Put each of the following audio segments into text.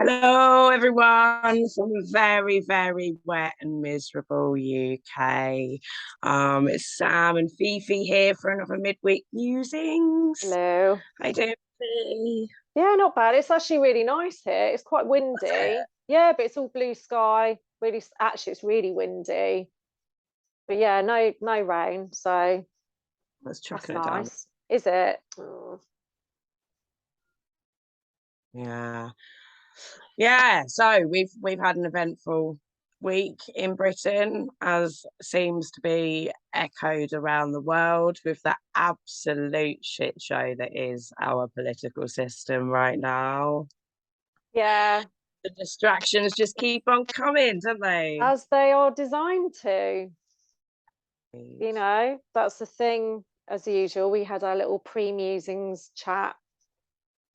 Hello, everyone from a very, very wet and miserable UK. It's Sam and Fifi here for another midweek musings. Hello. How you doing, Fi? Yeah, not bad. It's actually really nice here. It's quite That's it. windy. Yeah, but it's all blue sky. Really, actually, it's really windy. But yeah, no rain, so Let's that's chucking it down. nice. Is it? Oh, Yeah, yeah. So we've had an eventful week in Britain, as seems to be echoed around the world with that absolute shit show that is our political system right now. yeah, The distractions just keep on coming, don't they? as they are designed to. That's the thing. As usual, we had our little pre-musings chat.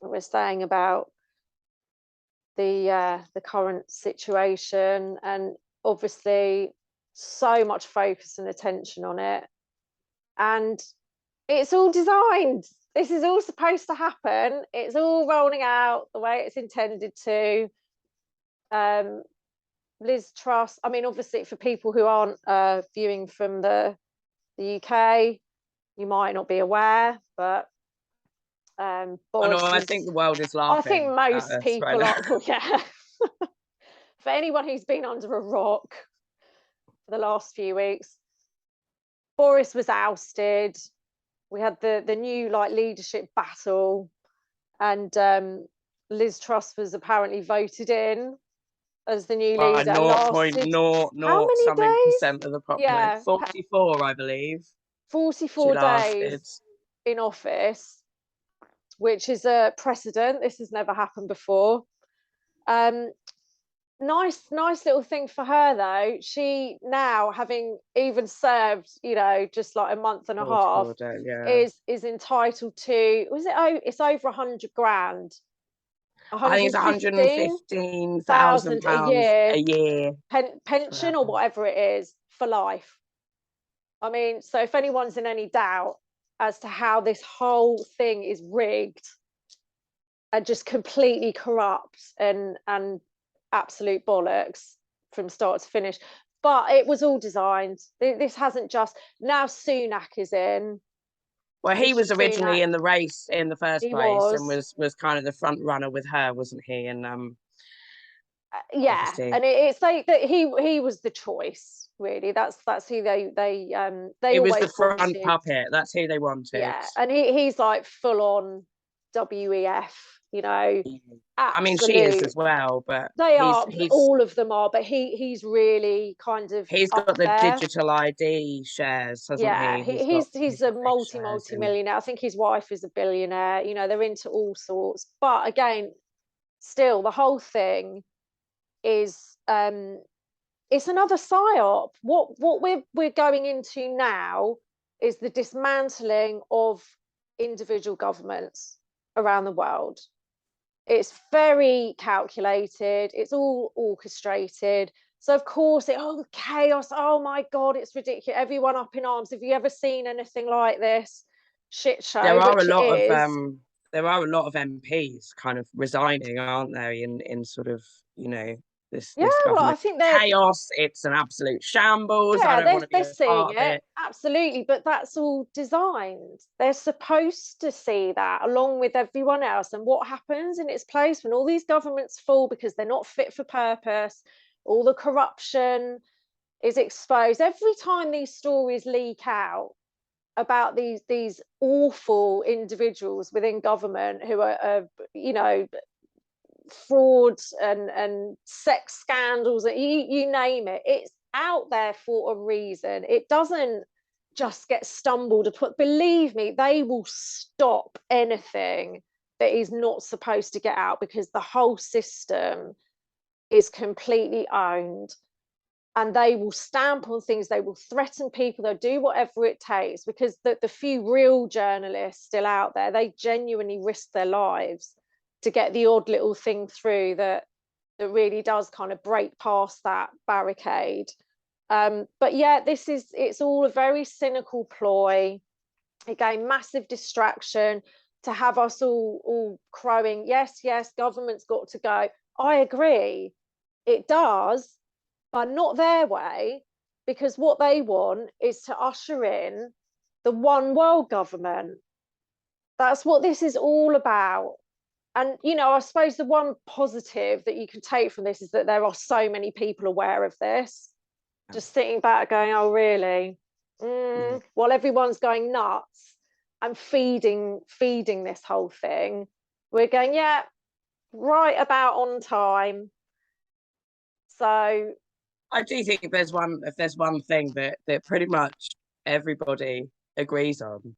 We're saying about the current situation, and obviously so much focus and attention on it, and it's all designed. This is all supposed to happen. It's all rolling out the way it's intended to. um Liz Truss, I mean, obviously for people who aren't viewing from the UK, you might not be aware, but Oh no, Boris I think was, the world is I think laughing at most us right people now. are, well, yeah. For anyone who's been under a rock for the last few weeks, Boris was ousted. We had the new like leadership battle, and Liz Truss was apparently voted in as the new By leader. It zero point lasted zero how zero many something days? percent of the population. Yeah, 44, I believe. She 44 days lasted. in office, which is a precedent. This has never happened before. Um, nice little thing for her though. She now, having even served, just like a month and a half, 44 days, yeah. is entitled to, was it, oh, it's over 100 grand, I think it's 115,000 a £115,000 year a year pension or forever. whatever it is for life. I mean, so if anyone's in any doubt as to how this whole thing is rigged and just completely corrupt and absolute bollocks from start to finish, but it was all designed. This hasn't just, now Sunak is in. Well, he Rishi was originally Sunak, in the race in the first he place and was. was kind of the front runner with her, wasn't he? And Yeah, obviously and it's like that he was the choice, really. That's who they he was the always front wanted. puppet. That's who they wanted. Yeah, and he's like full on WEF, I mean, she is absolute. as well, but They are, he's all of them are, but he's really kind of he's got up the there. digital ID shares, hasn't Yeah, he? He's he's a got big shares multi in. millionaire. I think his wife is a billionaire. They're into all sorts. But again, still, the whole thing is it's another psyop. What we're going into now is the dismantling of individual governments around the world. It's very calculated. It's all orchestrated. So of course, chaos. Oh my God, it's ridiculous. Everyone up in arms. Have you ever seen anything like this shit There show? are a Which it lot of is. MPs kind of resigning, aren't there? In sort of Yeah, this well, I government think they're, chaos. It's an absolute shambles. I yeah, don't want to be they're a seeing part of it, it. absolutely, but that's all designed. They're supposed to see that along with everyone else. And what happens in its place when all these governments fall because they're not fit for purpose, all the corruption is exposed. Every time these stories leak out about these awful individuals within government who are frauds and sex scandals, you name it, it's out there for a reason. It doesn't just get stumbled upon. Believe me, they will stop anything that is not supposed to get out because the whole system is completely owned, and they will stamp on things, they will threaten people, they'll do whatever it takes, because the few real journalists still out there, they genuinely risk their lives to get the odd little thing through that really does kind of break past that barricade. But yeah, it's all a very cynical ploy. Again, massive distraction to have us all crowing, yes, government's got to go. I agree, it does, but not their way, because what they want is to usher in the one world government. That's what this is all about. And, you know, I suppose the one positive that you can take from this is that there are so many people aware of this. Just thinking back, going, oh, really? While everyone's going nuts and feeding this whole thing, we're going, yeah, right about on time. So I do think if there's one thing that pretty much everybody agrees on,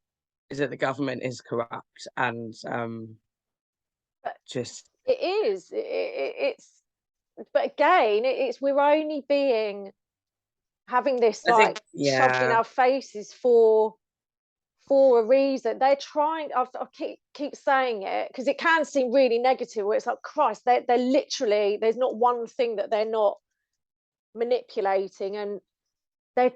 is that the government is corrupt and just it is. It's, but again, it's we're only being having this I think like shoved in our faces for a reason. They're trying. I keep saying it because it can seem really negative. Where it's like, Christ, they're literally, there's not one thing that they're not manipulating, and they're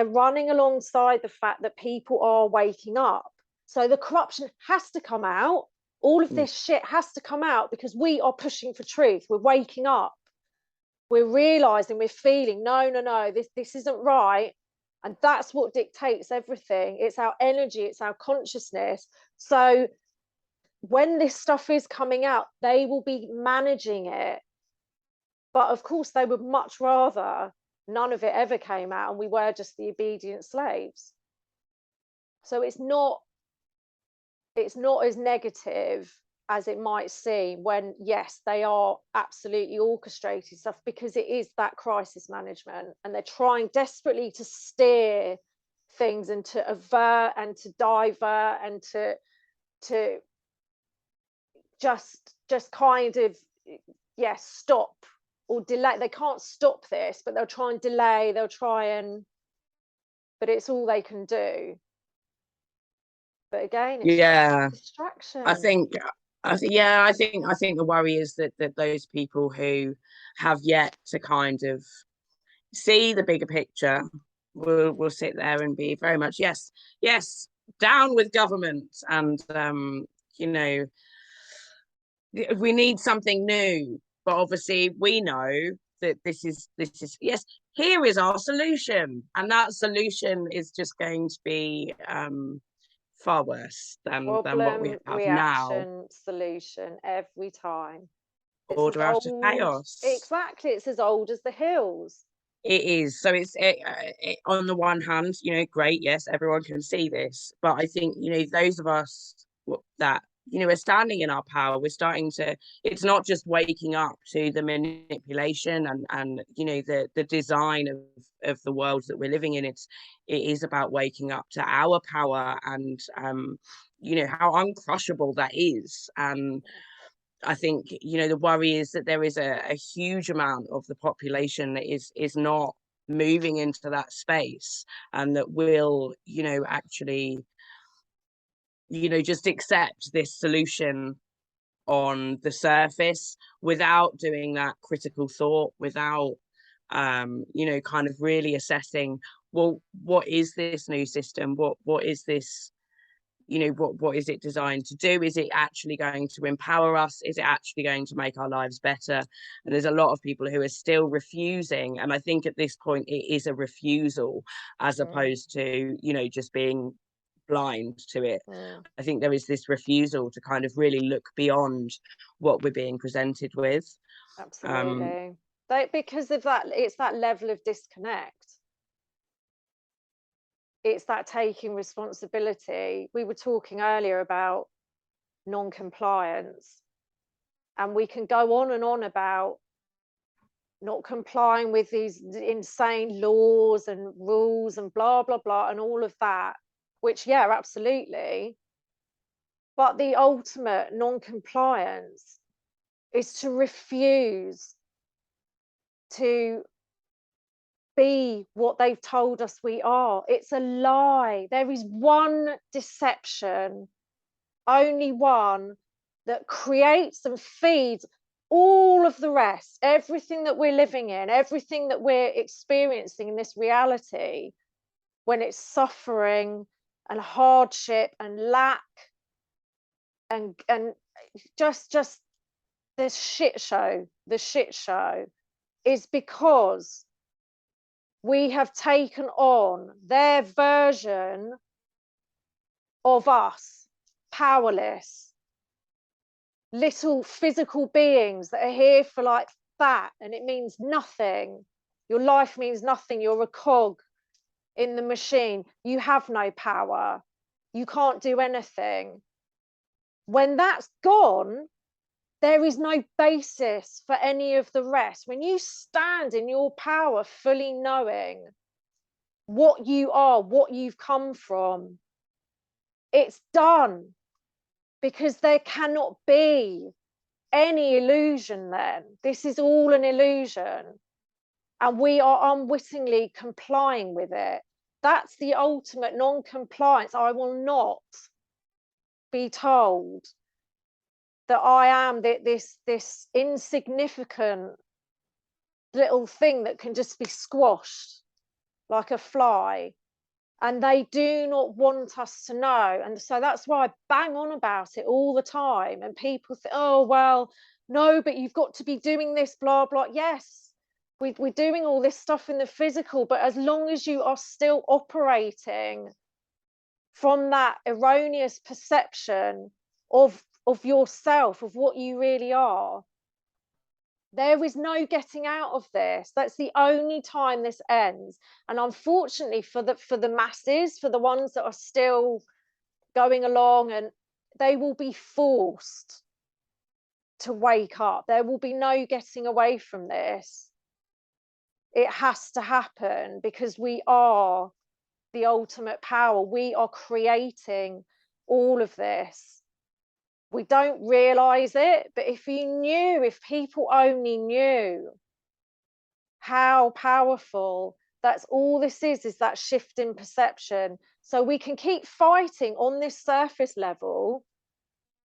running alongside the fact that people are waking up. So the corruption has to come out. All of this shit has to come out because we are pushing for truth. We're waking up. We're realizing, we're feeling, no, this isn't right. And that's what dictates everything. It's our energy, it's our consciousness. So when this stuff is coming out, they will be managing it. But of course, they would much rather none of it ever came out and we were just the obedient slaves. So it's not as negative as it might seem when, yes, they are absolutely orchestrated stuff, because it is that crisis management and they're trying desperately to steer things and to avert and to divert and to just kind of, yes, stop or delay. They can't stop this, but they'll try and delay, but it's all they can do. But again, it's yeah. distraction. I think I think the worry is that those people who have yet to kind of see the bigger picture will sit there and be very much yes, down with government, and you know, we need something new. But obviously we know that this is yes, here is our solution, and that solution is just going to be far worse than what we Problem, have now. reaction, solution every time. It's as Order after old, chaos. exactly, it's as old as the hills. It is. So on the one hand, great, yes, everyone can see this, but I think those of us that are standing in our power, we're starting to. It's not just waking up to the manipulation and the design of the world that we're living in. It is about waking up to our power and how uncrushable that is. And I think the worry is that there is a huge amount of the population that is not moving into that space, and that will actually just accept this solution on the surface without doing that critical thought, without kind of really assessing, well, what is this new system, what is this, what is it designed to do? Is it actually going to empower us? Is it actually going to make our lives better? And there's a lot of people who are still refusing, and I think at this point it is a refusal as opposed to just being blind to it. I think there is this refusal to kind of really look beyond what we're being presented with. Absolutely. Because of that, it's that level of disconnect. It's that taking responsibility. We were talking earlier about non-compliance, and we can go on and on about not complying with these insane laws and rules and blah blah blah and all of that, which, yeah, absolutely, but the ultimate non-compliance is to refuse to be what they've told us we are. It's a lie. There is one deception, only one, that creates and feeds all of the rest, everything that we're living in, everything that we're experiencing in this reality, when it's suffering and hardship and lack and just the shit show is because we have taken on their version of us, powerless, little physical beings that are here for like that, and it means nothing. Your life means nothing. You're a cog in the machine. You have no power. You can't do anything. When that's gone, there is no basis for any of the rest. When you stand in your power, fully knowing what you are, what you've come from, it's done, because there cannot be any illusion then. This is all an illusion, and we are unwittingly complying with it. That's the ultimate non-compliance. I will not be told that I am this insignificant little thing that can just be squashed like a fly. And they do not want us to know. And so that's why I bang on about it all the time. And people think, oh, well, no, but you've got to be doing this, blah, blah. Yes, we're doing all this stuff in the physical, but as long as you are still operating from that erroneous perception of yourself, of what you really are, there is no getting out of this. That's the only time this ends. And unfortunately for the masses, for the ones that are still going along, and they will be forced to wake up. There will be no getting away from this. It has to happen, because we are the ultimate power. We are creating all of this. We don't realize it, but if people only knew how powerful, that's all this is that shift in perception. So we can keep fighting on this surface level.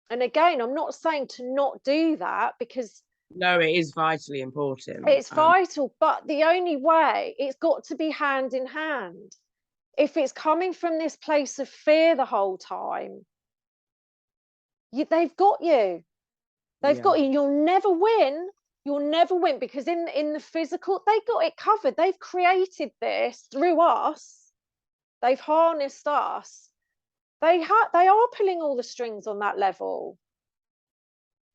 And again, I'm not saying to not do that, because no, it is vitally important. it's vital, but the only way, it's got to be hand in hand. If it's coming from this place of fear the whole time, they've got you. They've got you. You'll never win, because in the physical, they got it covered. They've created this through us. They've harnessed us. They are pulling all the strings on that level,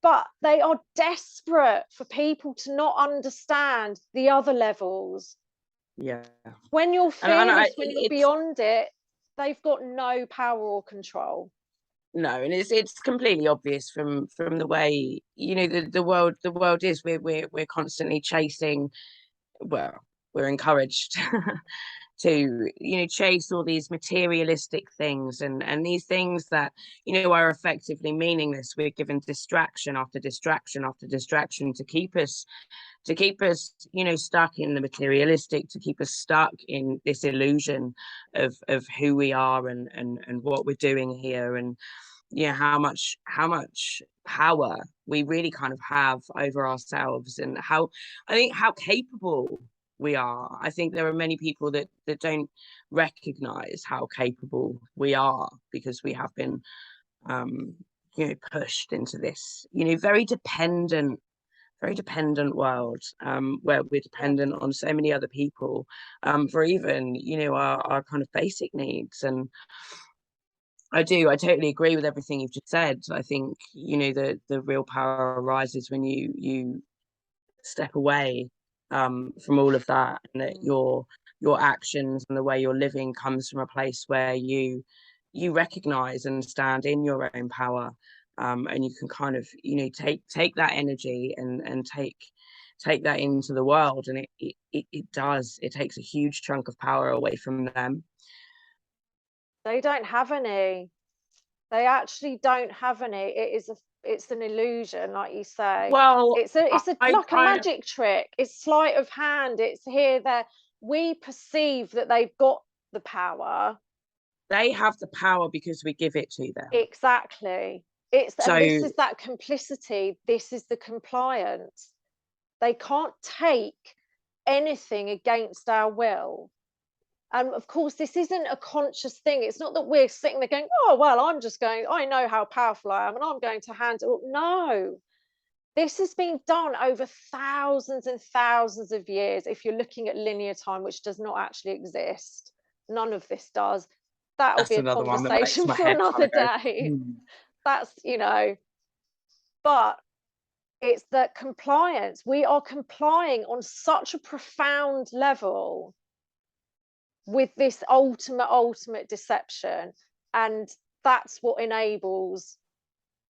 but they are desperate for people to not understand the other levels. When you're fearless, when you're beyond it, they've got no power or control. No, and it's completely obvious from the way, the world is. We're constantly chasing. Well, we're encouraged to chase all these materialistic things, and these things that are effectively meaningless. We're given distraction after distraction after distraction to keep us stuck in the materialistic, to keep us stuck in this illusion of who we are and what we're doing here, and how much power we really kind of have over ourselves, and how capable we are. I think there are many people that don't recognize how capable we are, because we have been pushed into this very dependent world, where we're dependent on so many other people for even our kind of basic needs. And I totally agree with everything you've just said. I think the real power arises when you step away from all of that, and that your actions and the way you're living comes from a place where you recognize and stand in your own power, and you can kind of take that energy and take that into the world, and it takes a huge chunk of power away from them. They don't have any. They actually don't have any. It's an illusion, like you say. Well, it's like a magic trick. It's sleight of hand. It's here, there. We perceive that they've got the power. They have the power because we give it to them. Exactly. And this is that complicity. This is the compliance. They can't take anything against our will. And of course, this isn't a conscious thing. It's not that we're sitting there going, oh, well, I know how powerful I am and I'm going to handle. No, This has been done over thousands and thousands of years. If you're looking at linear time, which does not actually exist, none of this does. That'll That's be a another one that makes conversation my for head kind another of go, day. That's, you know, but it's that compliance. We are complying on such a profound level with this ultimate deception. And that's what enables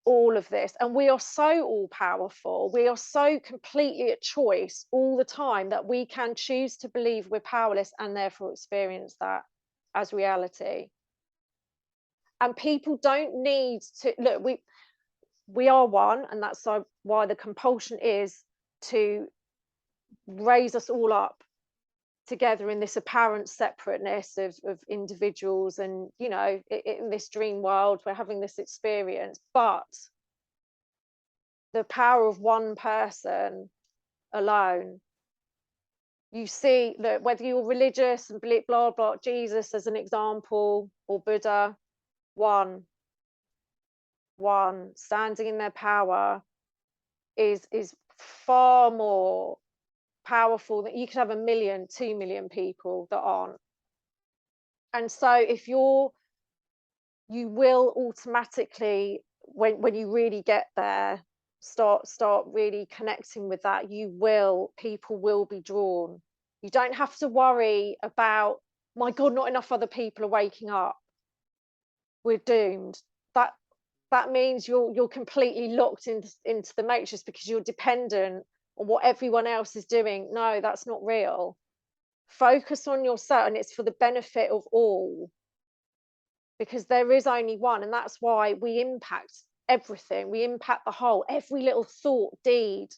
all of this. And we are so all powerful, we are so completely at choice all the time, that we can choose to believe we're powerless and therefore experience that as reality. And people don't need to look, we are one, and that's why the compulsion is to raise us all up together in this apparent separateness of individuals, and you know, in this dream world we're having this experience. But the power of one person alone, you see that whether you're religious and blah blah, Jesus as an example, or Buddha, one standing in their power is far more powerful. That you could have 1 million, 2 million people that aren't. And so if you will automatically, when you really get there, start really connecting with that, people will be drawn. You don't have to worry about, my God, not enough other people are waking up, we're doomed. That means you're completely locked into the matrix, because you're dependent on what everyone else is doing. No, that's not real. Focus on yourself, and it's for the benefit of all, because there is only one. And that's why we impact everything. We impact the whole. Every little thought, deed,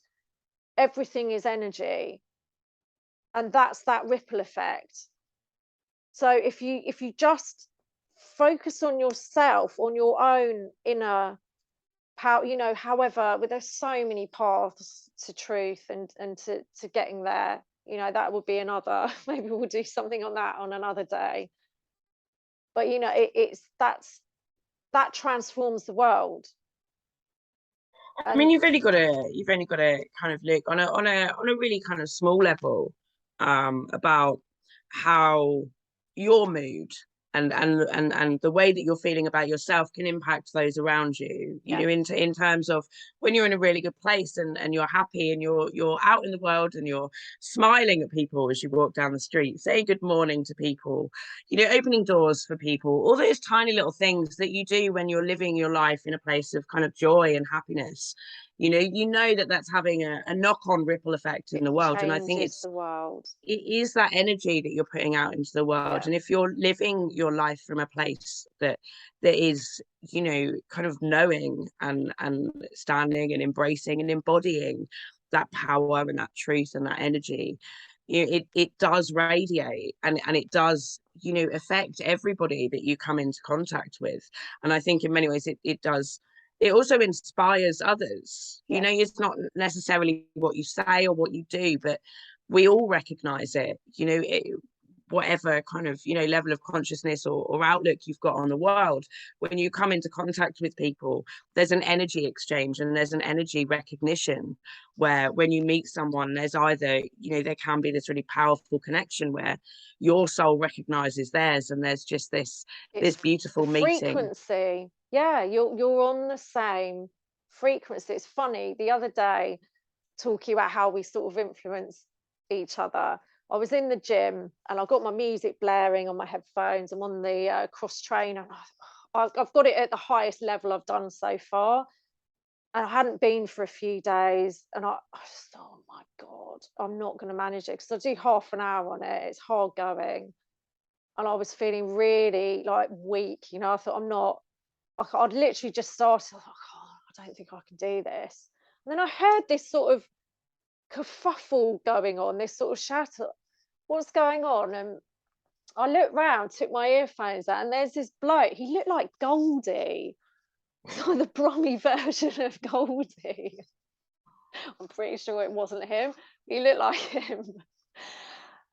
everything is energy, and that's that ripple effect. So if you just focus on yourself, on your own inner power, you know, however, there's so many paths to truth and to getting there, you know, that would be another, maybe we'll do something on that on another day. But you know, that transforms the world. I mean, you've only got to kind of look on a really kind of small level, about how your mood and the way that you're feeling about yourself can impact those around you. You know, in terms of when you're in a really good place and you're happy and you're out in the world and you're smiling at people as you walk down the street, saying good morning to people, you know, opening doors for people, all those tiny little things that you do when you're living your life in a place of kind of joy and happiness. You know that that's having a knock-on ripple effect in the world. And I think changes the world. it is that energy that you're putting out into the world. And if you're living your life from a place that is, you know, kind of knowing and standing and embracing and embodying that power and that truth and that energy, you know, it does radiate, and it does, you know, affect everybody that you come into contact with. And I think in many ways it does, it also inspires others. You know, it's not necessarily what you say or what you do, but we all recognize it. You know, whatever kind of, you know, level of consciousness or outlook you've got on the world, when you come into contact with people, there's an energy exchange and there's an energy recognition, where when you meet someone, there's either, you know, there can be this really powerful connection where your soul recognizes theirs, and there's just this beautiful meeting. Frequency. Yeah, you're on the same frequency. It's funny, the other day, talking about how we sort of influence each other, I was in the gym and I got my music blaring on my headphones. I'm on the cross trainer. I've got it at the highest level I've done so far, and I hadn't been for a few days, and I just thought, oh my God, I'm not going to manage it, because I do half an hour on it. It's hard going, and I was feeling really like weak. You know, I thought I'd literally just started. I thought, oh, I don't think I can do this. And then I heard this sort of kerfuffle going on, this sort of shatter. What's going on? And I looked round, took my earphones out, and there's this bloke. He looked like Goldie, like the Brummy version of Goldie. I'm pretty sure it wasn't him. He looked like him.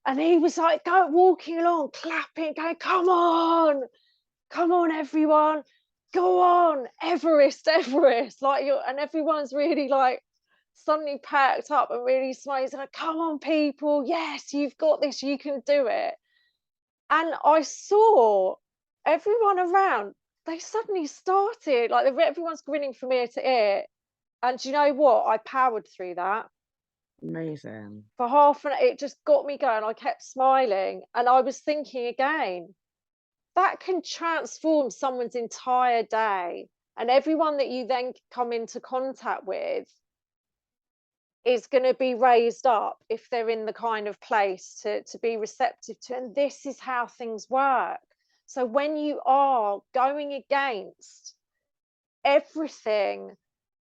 And he was like walking along, clapping, going, come on, everyone, go on, Everest. Like and everyone's really like suddenly perked up and really smiled. He's like, come on, people, yes, you've got this, you can do it. And I saw everyone around, they suddenly started, like everyone's grinning from ear to ear. And do you know what? I powered through that. Amazing. For half an hour, it just got me going. I kept smiling. And I was thinking again, that can transform someone's entire day. And everyone that you then come into contact with is going to be raised up if they're in the kind of place to be receptive to. And this is how things work. So when you are going against everything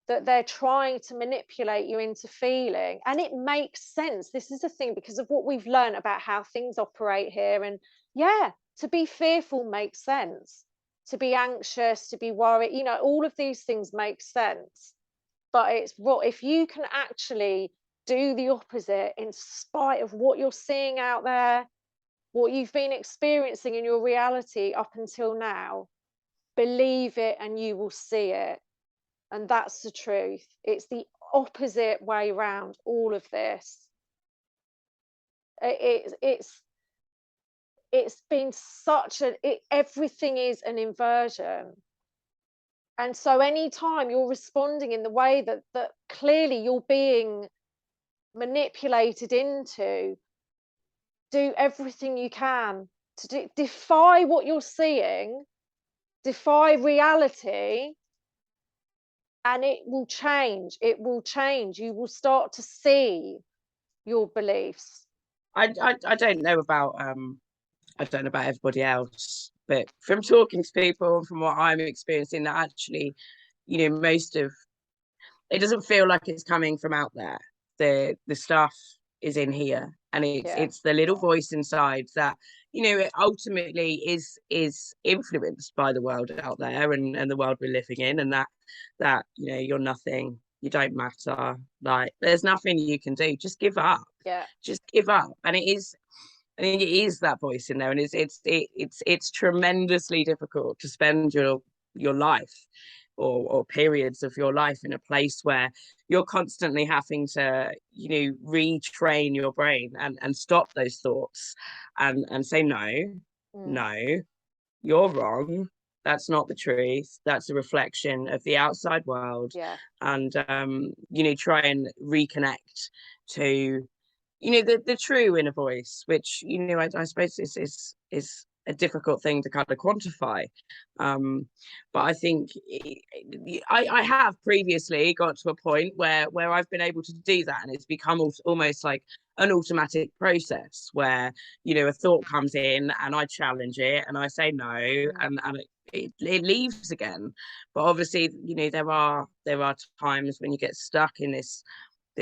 that they're trying to manipulate you into feeling, and it makes sense, this is the thing, because of what we've learned about how things operate here. And yeah, to be fearful makes sense, to be anxious, to be worried, you know, all of these things make sense. But it's what if you can actually do the opposite in spite of what you're seeing out there, what you've been experiencing in your reality up until now. Believe it and you will see it. And that's the truth. It's the opposite way around all of this. It's been such everything is an inversion. And so anytime you're responding in the way that clearly you're being manipulated into, do everything you can to defy what you're seeing, defy reality, and it will change. It will change. You will start to see your beliefs. I don't know about I don't know about everybody else, but from talking to people and from what I'm experiencing, that actually, most of it doesn't feel like it's coming from out there. The stuff is in here, and it's the little voice inside that, it ultimately is influenced by the world out there, and the world we're living in, and that you're nothing, you don't matter, like there's nothing you can do, just give up. Just give up. And it is, I think it is that voice in there, and it's tremendously difficult to spend your life, or periods of your life in a place where you're constantly having to, retrain your brain and stop those thoughts, and say no, you're wrong. That's not the truth. That's a reflection of the outside world. And try and reconnect to the true inner voice, which I suppose is a difficult thing to kind of quantify. But I think I have previously got to a point where I've been able to do that, and it's become almost like an automatic process where a thought comes in and I challenge it and I say no, and it leaves again. But obviously, there are times when you get stuck in this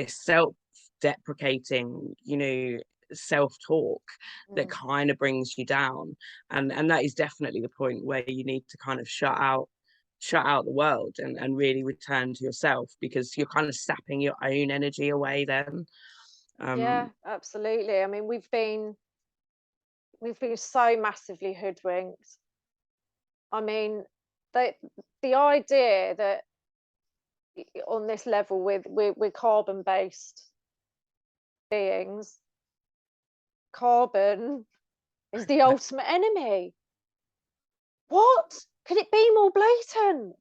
self-deprecating, self-talk that kind of brings you down, and that is definitely the point where you need to kind of shut out the world and really return to yourself, because you're kind of sapping your own energy away then. Yeah, absolutely. I mean, we've been so massively hoodwinked. I mean, the idea that on this level we're carbon based beings, carbon is the ultimate enemy. What could it be more blatant?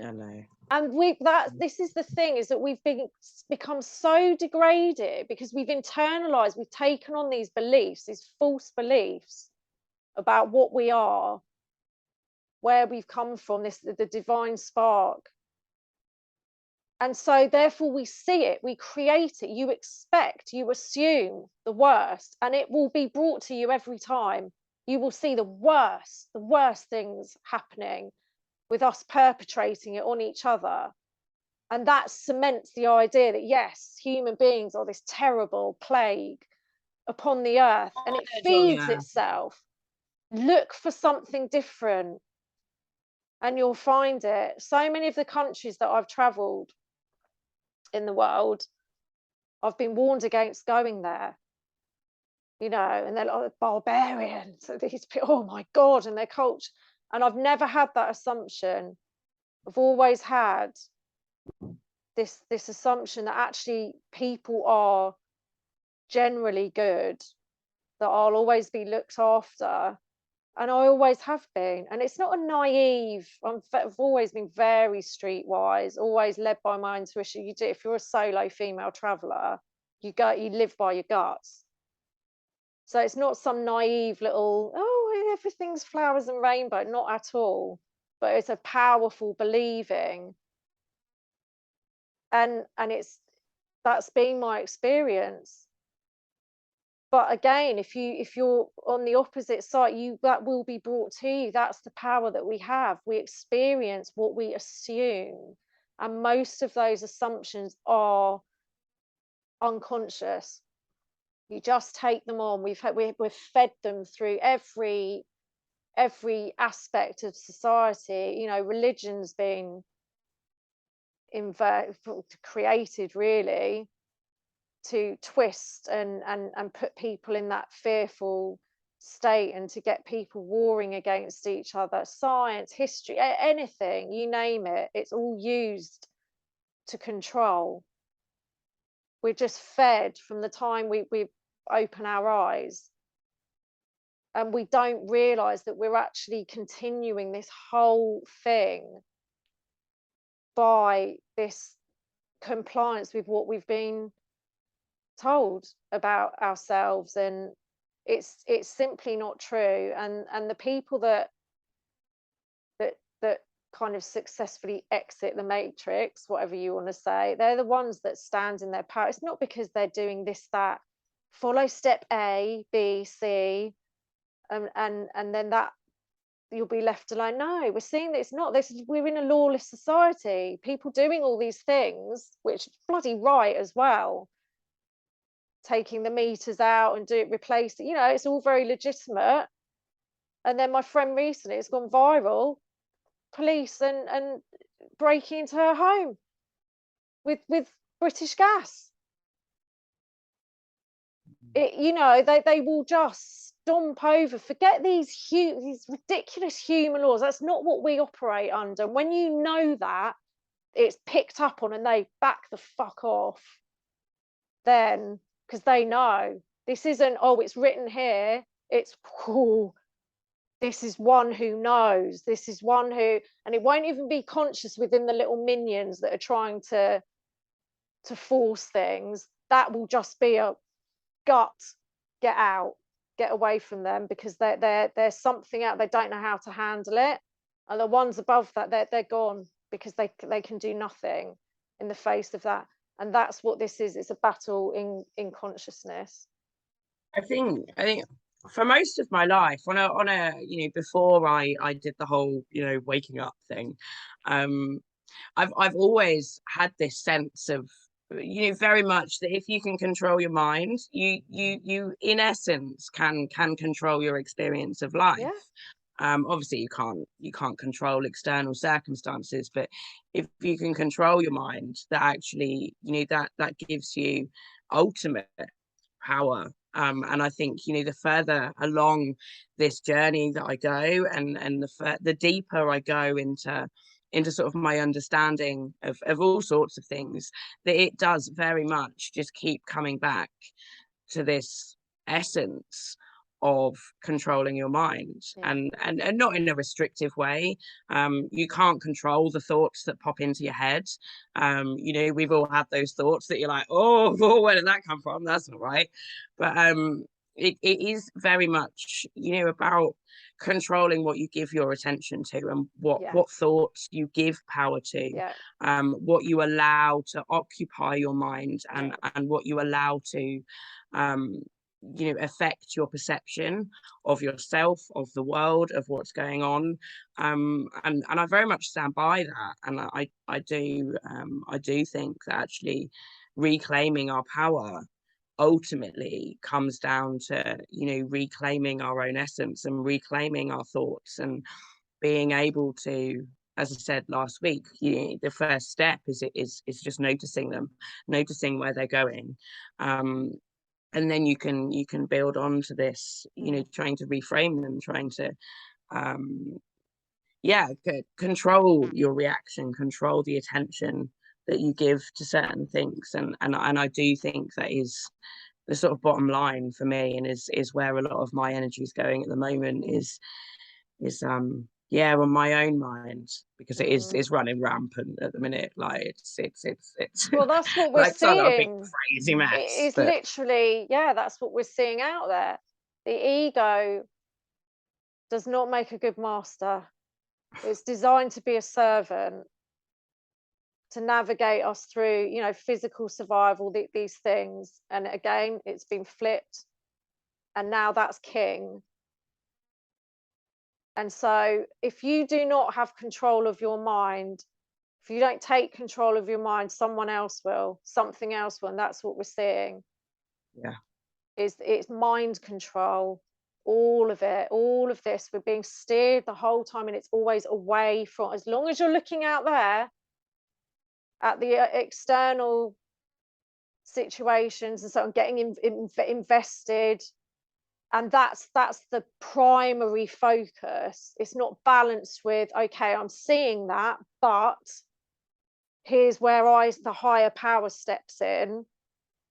I know. And this is the thing, is that we've become so degraded because we've internalized, we've taken on these beliefs, these false beliefs about what we are, where we've come from, the divine spark. And so therefore we see it, we create it, you expect, you assume the worst, and it will be brought to you every time. You will see the worst things happening, with us perpetrating it on each other. And that cements the idea that yes, human beings are this terrible plague upon the earth, and it feeds itself. Look for something different and you'll find it. So many of the countries that I've traveled in the world, I've been warned against going there, and they're like barbarians, so these people, oh my God, and their culture. And I've never had that assumption. I've always had this assumption that actually people are generally good, that I'll always be looked after, and I always have been. And it's not a naive. I've always been very streetwise, always led by my intuition. You do, if you're a solo female traveller, you live by your guts. So it's not some naive little, oh, everything's flowers and rainbow, not at all. But it's a powerful believing, and that's been my experience. But again, if you're on the opposite side, that will be brought to you. That's the power that we have. We experience what we assume, and most of those assumptions are unconscious. You just take them on. We've fed them through every aspect of society. You know, religion's been created really to twist and put people in that fearful state, and to get people warring against each other. Science, history, anything, you name it, it's all used to control. We're just fed from the time we open our eyes, and we don't realize that we're actually continuing this whole thing by this compliance with what we've been told about ourselves. And it's simply not true. And the people that kind of successfully exit the matrix, whatever you want to say, they're the ones that stand in their power. It's not because they're doing this, that, follow step A, B, C, and then that you'll be left alone. No, we're seeing that it's not this. We're in a lawless society, people doing all these things, which bloody right as well, taking the meters out and replace it, you know, it's all very legitimate. And then my friend recently, it's gone viral, police and breaking into her home with British Gas. You know, they will just stomp over, forget these ridiculous human laws. That's not what we operate under. When you know that it's picked up on, and they back the fuck off, then, because they know this isn't, oh, it's written here, it's, oh, this is one who knows, this is one who, and it won't even be conscious within the little minions that are trying to force things. That will just be a gut, get out, get away from them, because there's something out, they don't know how to handle it. And the ones above that, they're gone, because they can do nothing in the face of that. And that's what this is. It's a battle in consciousness. I think for most of my life, on a you know, before I did the whole, you know, waking up thing, I've always had this sense of, you know, very much that if you can control your mind, you in essence can control your experience of life. Yeah. Obviously you can't control external circumstances, but if you can control your mind, that actually, you know, that gives you ultimate power. And I think, you know, the further along this journey that I go, and the deeper I go into sort of my understanding of all sorts of things, that it does very much just keep coming back to this essence of controlling your mind. Yeah. And not in a restrictive way. You can't control the thoughts that pop into your head. You know, we've all had those thoughts that you're like, oh, where did that come from? That's not right. But it is very much, you know, about controlling what you give your attention to, and what thoughts you give power to, what you allow to occupy your mind, and what you allow to you know, affect your perception of yourself, of the world, of what's going on. And I very much stand by that. And I do think that actually reclaiming our power ultimately comes down to, you know, reclaiming our own essence and reclaiming our thoughts, and being able to, as I said last week, you know, the first step is just noticing them, noticing where they're going. And then you can build on to this, you know, trying to reframe them, trying to control your reaction, control the attention that you give to certain things, and I do think that is the sort of bottom line for me, and is where a lot of my energy is going at the moment, is yeah, on my own mind, because it is running rampant at the minute. Like it's Well, that's what we're like it's not a big seeing. crazy mess, It's but literally, yeah, that's what we're seeing out there. The ego does not make a good master. It's designed to be a servant, to navigate us through, you know, physical survival, these things. And again, it's been flipped, and now that's king. And so if you do not have control of your mind, if you don't take control of your mind, someone else will, something else will. And that's what we're seeing. yeah, Is it's mind control, all of it, all of this. We're being steered the whole time, and it's always away from, as long as you're looking out there at the external situations and so on, getting invested, and that's the primary focus. It's not balanced with, okay, I'm seeing that, but here's where the higher power steps in.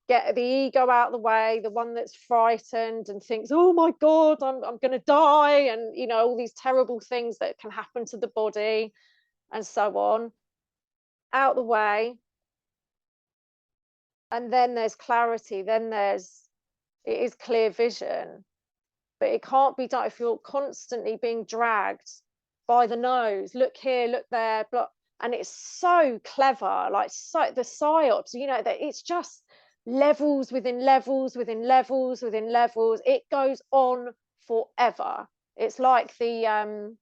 Get the ego out of the way, the one that's frightened and thinks, oh my god, I'm going to die, and you know, all these terrible things that can happen to the body and so on, out the way. And then there's clarity, then it is clear vision. But it can't be done if you're constantly being dragged by the nose. Look here, look there, and it's so clever, like so the psyops, you know, that it's just levels within levels within levels within levels. It goes on forever. It's like the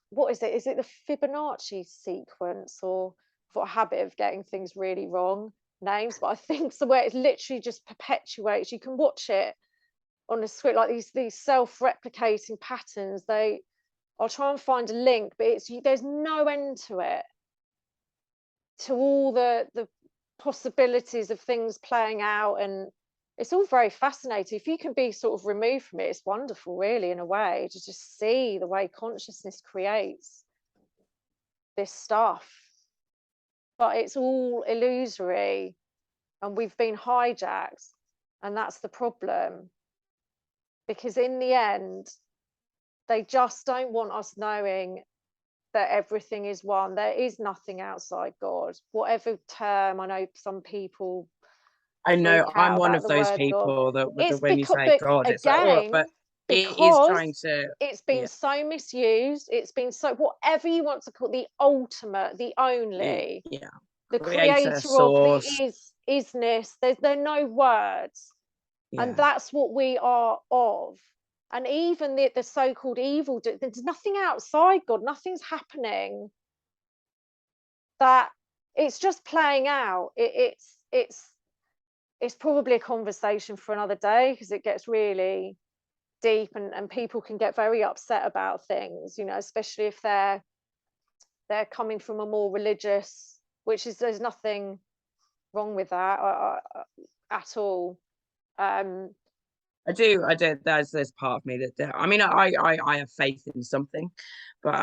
what is it? Is it the Fibonacci sequence, or I've got a habit of getting things really wrong, names, but I think it's the way it literally just perpetuates. You can watch it on a script, like these self-replicating patterns. I'll try and find a link, but there's no end to it, to all the possibilities of things playing out, and it's all very fascinating. If you can be sort of removed from it, it's wonderful, really, in a way, to just see the way consciousness creates this stuff. But it's all illusory, and we've been hijacked, and that's the problem. Because in the end, they just don't want us knowing that everything is one. There is nothing outside God. Whatever term, I know some people I freak know I'm out one about of the those word God. people that It's when you because, say but God, it's like, oh, but again, it is trying because to, it's been yeah, so misused, it's been so, whatever you want to call it, the ultimate, the only, yeah, the creator, creator of, source, the isness. There are no words. And yeah. that's what we are of. And even the so-called evil, there's nothing outside God, nothing's happening, that it's just playing out. It's probably a conversation for another day, because it gets really deep, and people can get very upset about things, you know, especially if they're coming from a more religious, there's nothing wrong with that at all. I do. There's part of me that I mean, I have faith in something, but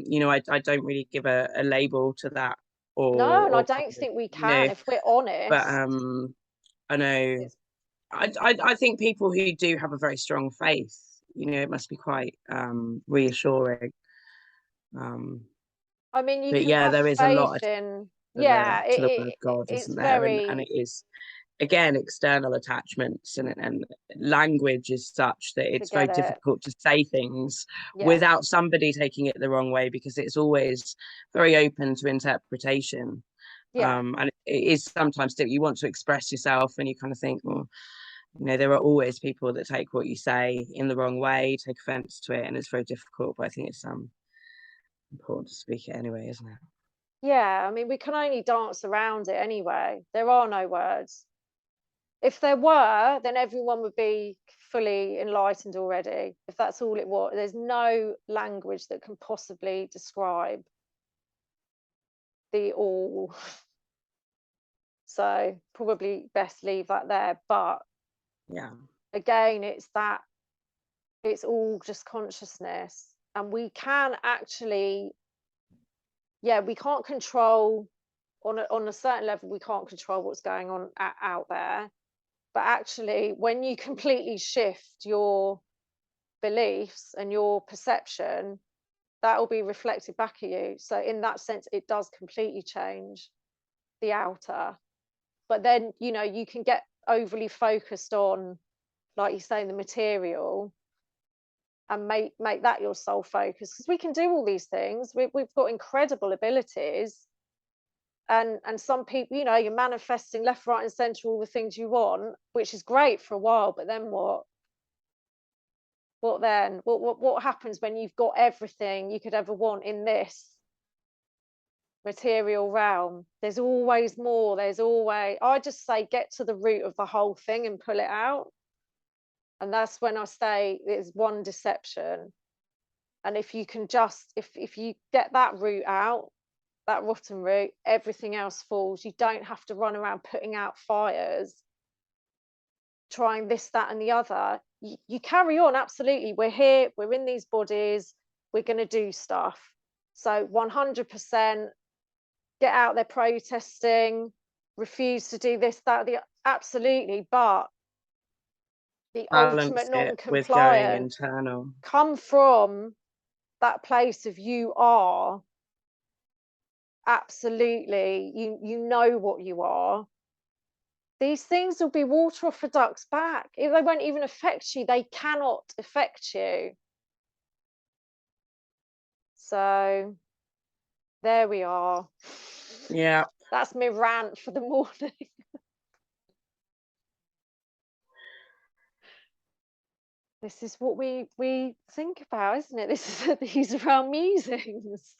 you know, I don't really give a label to that, No, and I or kind don't of, think we you know, can, if we're but honest. I know, It's, I think people who do have a very strong faith, you know, it must be quite reassuring. Um, I mean, you but can yeah, have there is a lot faith in, to the yeah, word of God, it's isn't there? And very it is, again, external attachments, and language is such that it's very forget it. difficult to say things Yeah, without somebody taking it the wrong way, because it's always very open to interpretation. yeah, And it is sometimes that you want to express yourself, and you kind of think, well, you know, there are always people that take what you say in the wrong way, take offense to it, and it's very difficult. But I think it's important to speak it anyway, isn't it? yeah. I mean, we can only dance around it anyway. There are no words. If there were, then everyone would be fully enlightened already. If that's all it was, there's no language that can possibly describe the all. So probably best leave that there. But Yeah. again, it's all just consciousness, and we can actually, yeah, we can't control on a certain level, we can't control what's going on out there. But actually, when you completely shift your beliefs and your perception, that will be reflected back at you. So in that sense, it does completely change the outer. But then, you know, you can get overly focused on, like you say, the material, and make that your sole focus, because we can do all these things. We've got incredible abilities, and some people, you know, you're manifesting left, right, and centre all the things you want, which is great for a while, but then what then? What happens when you've got everything you could ever want in this material realm? There's always more. There's always, I just say, get to the root of the whole thing and pull it out. And that's when I say it's one deception. And if you can just, if you get that root out, that rotten root, everything else falls. You don't have to run around putting out fires, trying this, that, and the other. You carry on, absolutely. We're here, we're in these bodies, we're going to do stuff. So 100% get out there protesting, refuse to do this, that, the, absolutely. But the ultimate with going non-compliant internal. come from that place of you are absolutely, you know what you are. These things will be water off a duck's back. If they won't even affect you, they cannot affect you. So there we are. Yeah, that's my rant for the morning. This is what we think about, isn't it? These are our musings.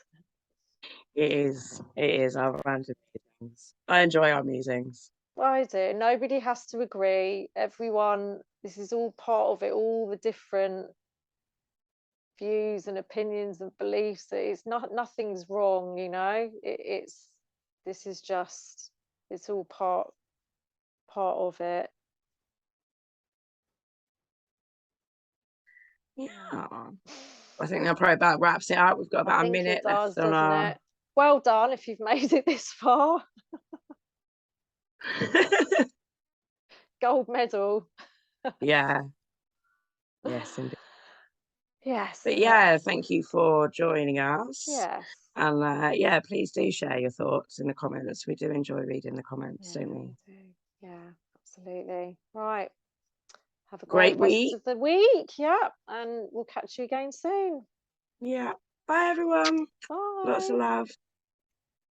it is our random musings. I enjoy our musings. I do. Nobody has to agree. Everyone, this is all part of it, all the different views and opinions and beliefs. It's not, nothing's wrong, you know. This is just, it's all part of it. Yeah, I think that probably about wraps it up. We've got about a minute left on our. It? Well done if you've made it this far. Gold medal. Yeah. Yes, indeed. Yes. But yeah, thank you for joining us. Yes. And yeah, please do share your thoughts in the comments. We do enjoy reading the comments, Yeah, don't we? do. Yeah, absolutely. Right. Have a Great rest week. of the week. Yeah. And we'll catch you again soon. Yeah. Bye, everyone. Bye. Lots of love.